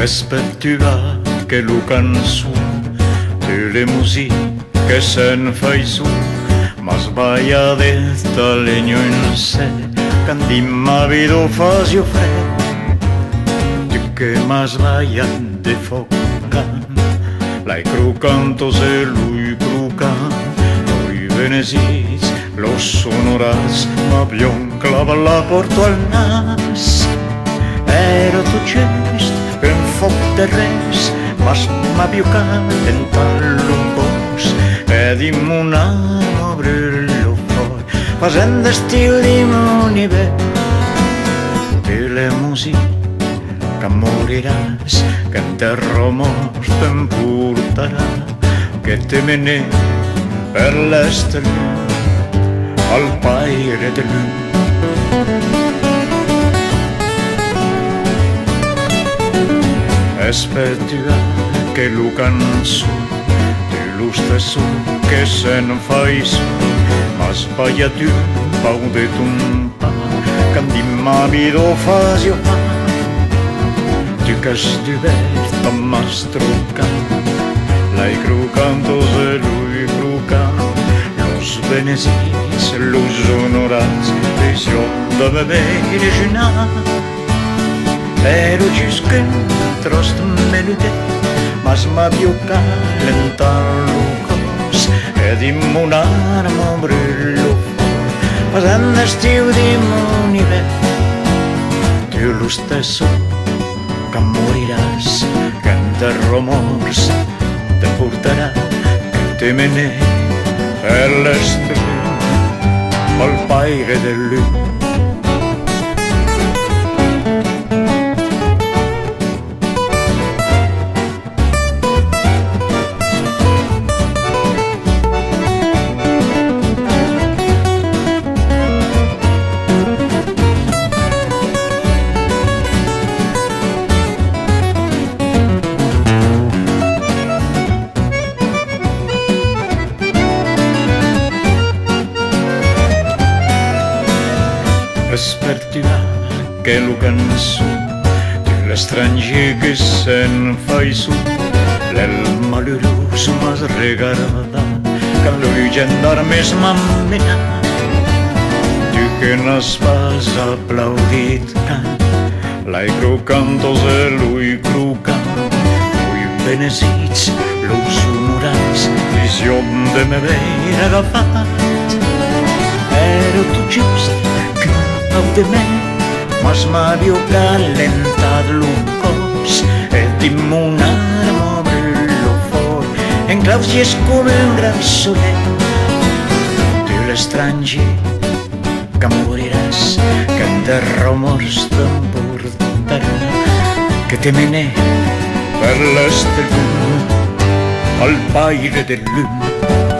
Es per tu che lo cançó de le musique que se'n fai su, ma sbaglia d'esta legno in sé, candi ma vedo fasio fred, tu che ma sbaglia de focan, l'hai crucanto se lui crucan, noi venesis los sonoras, ma bion clava la porto al nas, ero tu gest, che un foc de res, ma più calentalo un cos, e dimmo un amo brillo fuori, facendo stil di monive, de le musiche che moriràs, que en terra mort t'emportarà, que te mené per l'est al paire de lune. Es per tu che lo cançó de lo stesso che se'n fai su, ma sbaglia tu pau de ton pa, candi ma vido fasio fa, tu che stuvert a mastrocan, l'hai crucanto se lui crucan, los venesis, los honorats, vision de bebè original. Ero giusque trost melodie, mas ma più calentar lo cos, e dimmo un armo brillo fuori, facendo stiu di monive, tu lo stesso che moriràs, che en terra morts te portarà, che te mené per l'est al paire del lune. Es per tu che lo cançó de l'estranger que se'n fai su, l'el malheurós m'has regardat, quand lui gendarmes m'ammena, tu que n'has pas aplaudit cant, l'hai crucanto se lui crucan, lui benezits los honorats, vision de me ver agafat, ero tu just de me, mas m'havia calentat lo cos, e dimmo un armo brillo fort, en claus i és com un gran solet, tu l'estranger que moriràs, que en terra morts t'emportarà, que te mené per l'est del lune, al paire del lune.